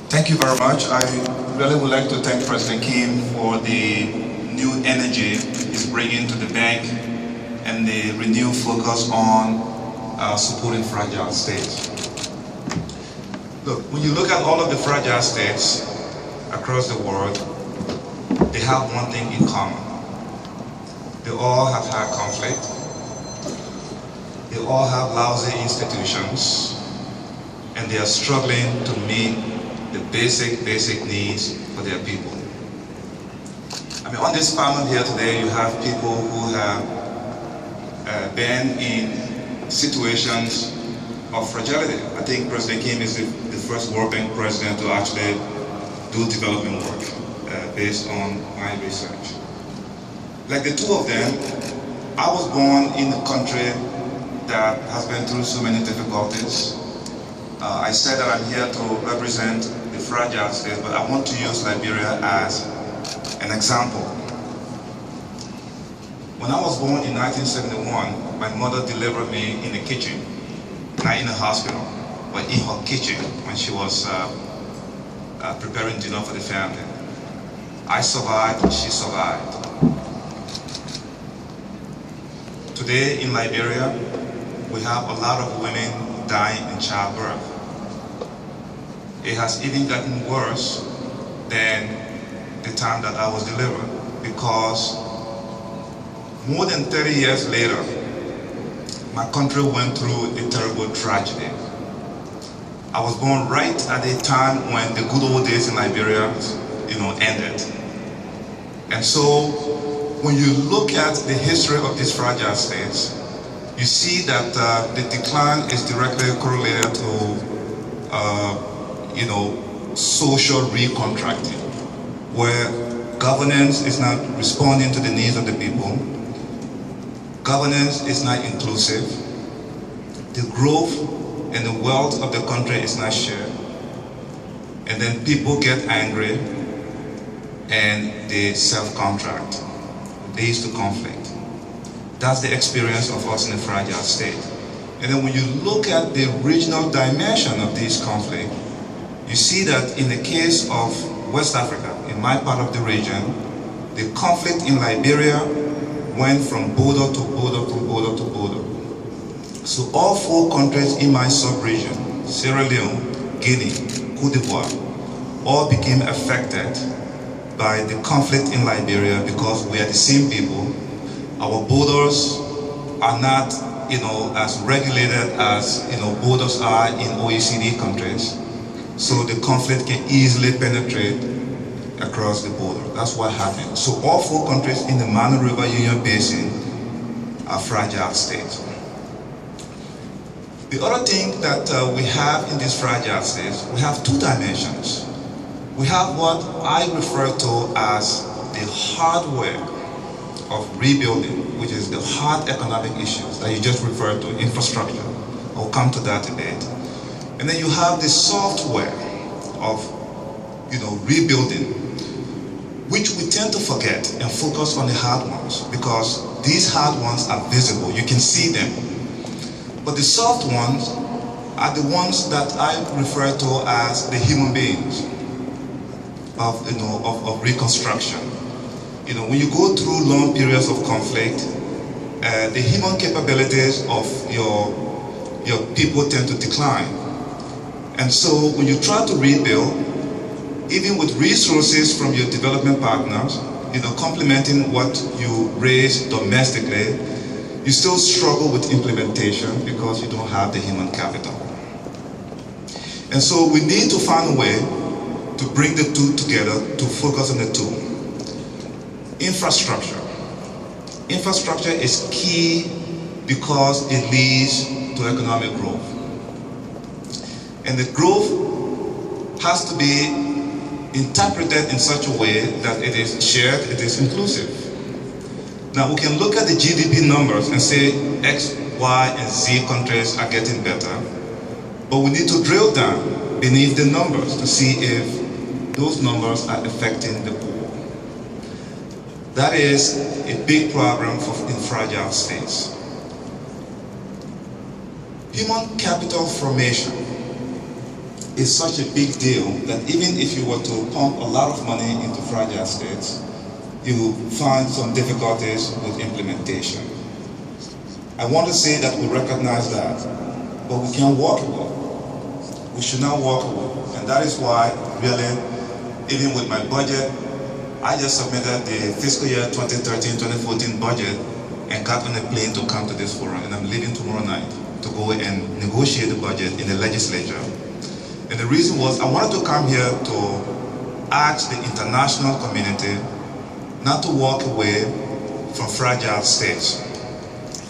Thank you very much. I really would like to thank President Kim for the new energy he's bringing to the bank and the renewed focus on supporting fragile states. Look, when you look at all of the fragile states across the world, they have one thing in common. They all have had conflict. They all have lousy institutions, and they are struggling to meet the basic needs for their people. I mean, on this panel here today, you have people who have been in situations of fragility. I think President Kim is the first World Bank president to actually do development work based on my research. Like the two of them, I was born in a country that has been through so many difficulties. I said that I'm here to represent the fragile states, but I want to use Liberia as an example. When I was born in 1971, my mother delivered me in the kitchen, not in the hospital, but in her kitchen when she was preparing dinner for the family. I survived, she survived. Today in Liberia, we have a lot of women dying in childbirth. It has even gotten worse than the time that I was delivered, because more than 30 years later, my country went through a terrible tragedy. I was born right at the time when the good old days in Liberia, ended. And so, when you look at the history of these fragile states, you see that the decline is directly correlated to, social recontracting, where governance is not responding to the needs of the people, governance is not inclusive, the growth and the wealth of the country is not shared, and then people get angry and they self-contract, leads to conflict. That's the experience of us in a fragile state. And then when you look at the regional dimension of this conflict, you see that in the case of West Africa, in my part of the region, the conflict in Liberia went from border to border to border to border. So all four countries in my sub-region, Sierra Leone, Guinea, Cote d'Ivoire, all became affected by the conflict in Liberia because we are the same people. Our borders are not, as regulated as, borders are in OECD countries. So the conflict can easily penetrate across the border. That's what happened. So all four countries in the Manu River Union Basin are fragile states. The other thing that we have in these fragile states, we have two dimensions. We have what I refer to as the hardware of rebuilding, which is the hard economic issues that you just referred to, infrastructure. I'll come to that a bit. And then you have the software of, rebuilding, which we tend to forget and focus on the hard ones, because these hard ones are visible, you can see them. But the soft ones are the ones that I refer to as the human beings of reconstruction. When you go through long periods of conflict, the human capabilities of your people tend to decline. And so when you try to rebuild, even with resources from your development partners, complementing what you raise domestically, you still struggle with implementation because you don't have the human capital. And so we need to find a way to bring the two together, to focus on the two. Infrastructure. Infrastructure is key because it leads to economic growth. And the growth has to be interpreted in such a way that it is shared, it is inclusive. Now we can look at the GDP numbers and say X, Y, and Z countries are getting better, but we need to drill down beneath the numbers to see if those numbers are affecting the poor. That is a big problem in fragile states. Human capital formation is such a big deal that even if you were to pump a lot of money into fragile states, you find some difficulties with implementation. I want to say that we recognize that, but we can't walk away. We should not walk away. And that is why, really, even with my budget, I just submitted the fiscal year 2013-2014 budget and got on a plane to come to this forum, and I'm leaving tomorrow night to go and negotiate the budget in the legislature. And the reason was I wanted to come here to ask the international community not to walk away from fragile states.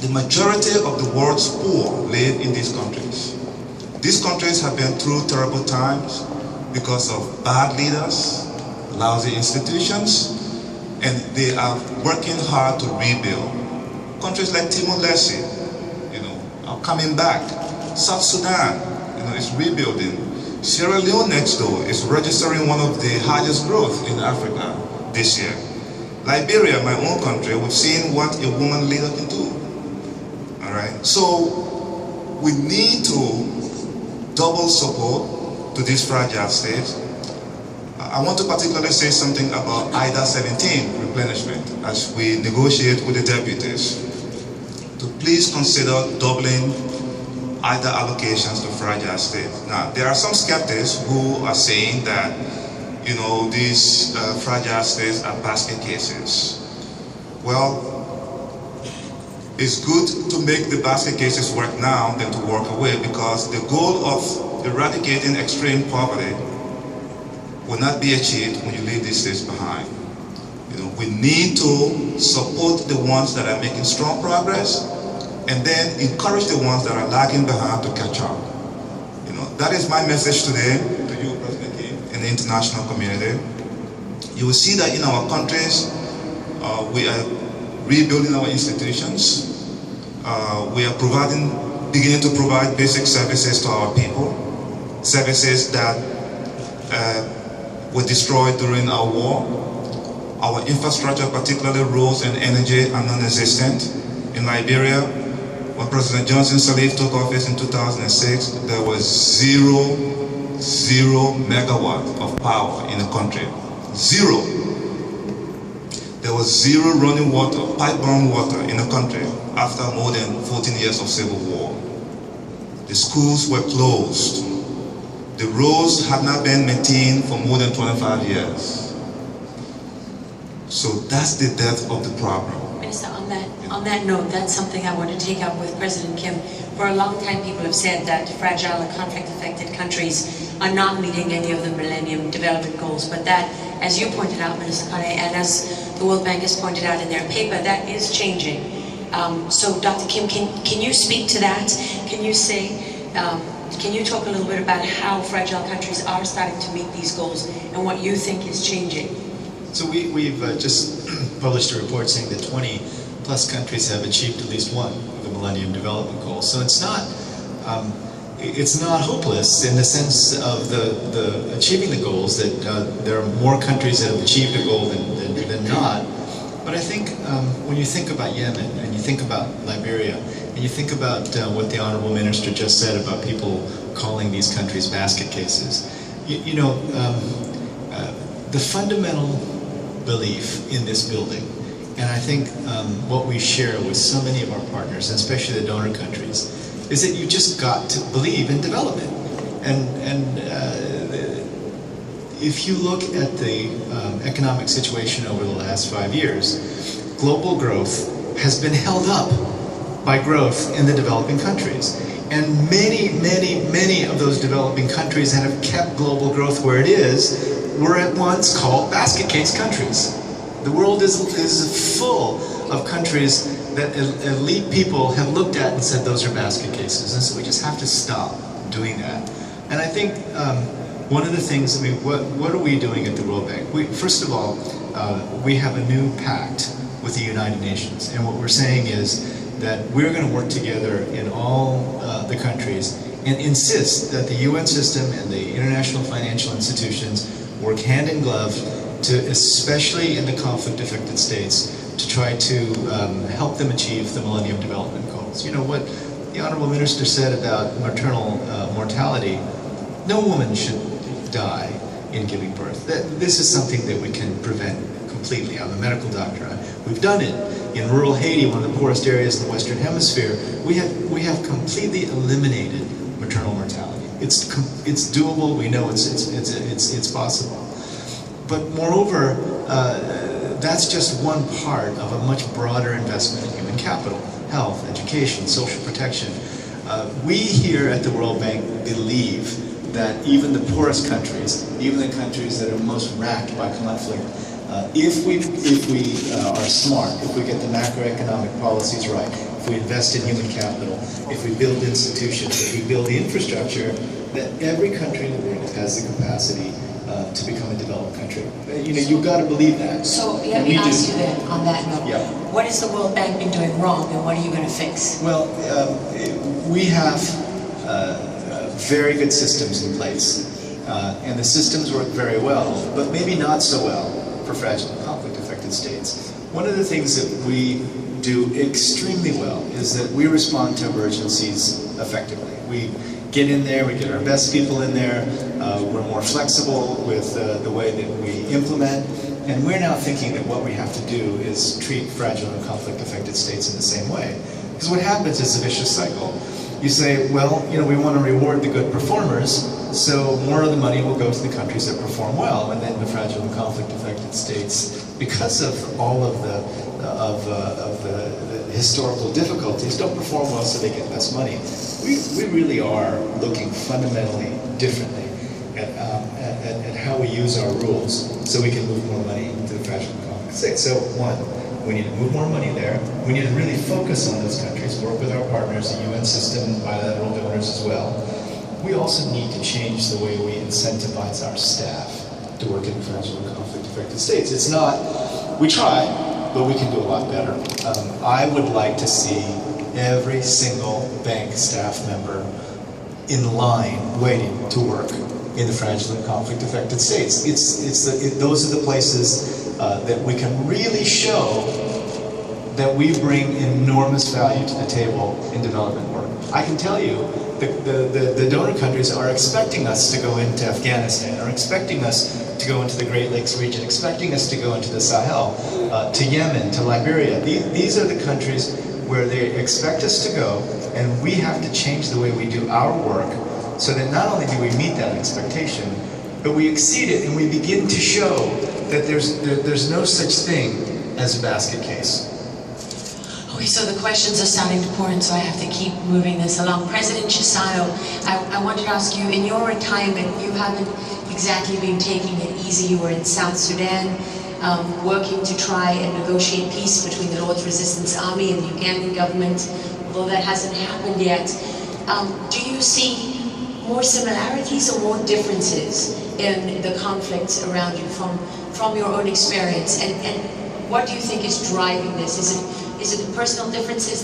The majority of the world's poor live in these countries. These countries have been through terrible times because of bad leaders, lousy institutions, and they are working hard to rebuild. Countries like Timor-Leste, are coming back. South Sudan, is rebuilding. Sierra Leone next door is registering one of the highest growth in Africa this year. Liberia, my own country, we've seen what a woman leader can do. All right, so we need to double support to these fragile states. I want to particularly say something about IDA 17 replenishment as we negotiate with the deputies to please consider doubling IDA allocations to fragile states. Now, there are some skeptics who are saying that, these fragile states are basket cases. Well, it's good to make the basket cases work now than to walk away, because the goal of eradicating extreme poverty will not be achieved when you leave these states behind. We need to support the ones that are making strong progress and then encourage the ones that are lagging behind to catch up. That is my message today to you, President Kim, and the international community. You will see that in our countries, we are rebuilding our institutions. We are beginning to provide basic services to our people, services that were destroyed during our war. Our infrastructure, particularly roads and energy, are non-existent. In Liberia, when President Johnson Sirleaf took office in 2006, there was zero megawatt of power in the country. Zero. There was zero running water, pipe-borne water in the country after more than 14 years of civil war. The schools were closed. The roads have not been maintained for more than 25 years. So that's the depth of the problem. Minister, on that note, that's something I want to take up with President Kim. For a long time, people have said that fragile and conflict-affected countries are not meeting any of the Millennium Development Goals, but that, as you pointed out, Minister Konneh, and as the World Bank has pointed out in their paper, that is changing. So, Dr. Kim, can you speak to that? Can you talk a little bit about how fragile countries are starting to meet these goals and what you think is changing? So we've just published a report saying that 20 plus countries have achieved at least one of the Millennium Development Goals. So it's not hopeless in the sense of the achieving the goals, that there are more countries that have achieved a goal than not. But I think when you think about Yemen, and you think about Liberia, and you think about what the Honorable Minister just said about people calling these countries basket cases, the fundamental belief in this building, and I think what we share with so many of our partners, and especially the donor countries, is that you just got to believe in development. And if you look at the economic situation over the last 5 years, global growth has been held up by growth in the developing countries. And many of those developing countries that have kept global growth where it is were at once called basket case countries. The world is full of countries that elite people have looked at and said those are basket cases. And so we just have to stop doing that. And I think one of the things, what are we doing at the World Bank? First of all, we have a new pact with the United Nations. And what we're saying is that we're going to work together in all the countries and insist that the UN system and the international financial institutions work hand in glove to, especially in the conflict-affected states, to try to help them achieve the Millennium Development Goals. You know what the Honorable Minister said about maternal mortality, No woman should die in giving birth. This is something that we can prevent completely. I'm a medical doctor. We've done it in rural Haiti, one of the poorest areas in the Western Hemisphere. We have completely eliminated maternal mortality. It's doable. We know it's possible. But moreover, that's just one part of a much broader investment in human capital, health, education, social protection. We here at the World Bank believe that even the poorest countries, even the countries that are most racked by conflict, if we are smart, if we get the macroeconomic policies right, if we invest in human capital, if we build institutions, if we build the infrastructure, that every country in the world has the capacity to become a developed country. You've got to believe that. So let me ask you then, on that note, yeah. What has the World Bank been doing wrong, and what are you going to fix? Well, we have very good systems in place, and the systems work very well, but maybe not so well for fragile and conflict-affected states. One of the things that we do extremely well is that we respond to emergencies effectively. We get in there, we get our best people in there, we're more flexible with the way that we implement, and we're now thinking that what we have to do is treat fragile and conflict-affected states in the same way. Because what happens is a vicious cycle. You say, well, we want to reward the good performers, so more of the money will go to the countries that perform well, and then the fragile and conflict-affected states, because of all of the historical difficulties, don't perform well, so they get less money. We really are looking fundamentally differently at how we use our rules, so we can move more money to the fragile and conflict states. So one, we need to move more money there. We need to really focus on those countries, work with our partners, the UN system, bilateral donors as well. We also need to change the way we incentivize our staff to work in fragile and conflict-affected states. It's not, we try, but we can do a lot better. I would like to see every single bank staff member in line waiting to work in the fragile and conflict-affected states. Those are the places that we can really show that we bring enormous value to the table in development work. I can tell you, the donor countries are expecting us to go into Afghanistan, are expecting us to go into the Great Lakes region, expecting us to go into the Sahel, to Yemen, to Liberia. These are the countries where they expect us to go, and we have to change the way we do our work so that not only do we meet that expectation, but we exceed it and we begin to show that there's no such thing as a basket case. Okay, so the questions are starting to pour in, so I have to keep moving this along. President Chissano, I wanted to ask you, in your retirement, you haven't exactly been taking it easy. You were in South Sudan, working to try and negotiate peace between the Lord's Resistance Army and the Ugandan government, although that hasn't happened yet. Do you see more similarities or more differences in the conflicts around you from your own experience? And what do you think is driving this? Is it the personal differences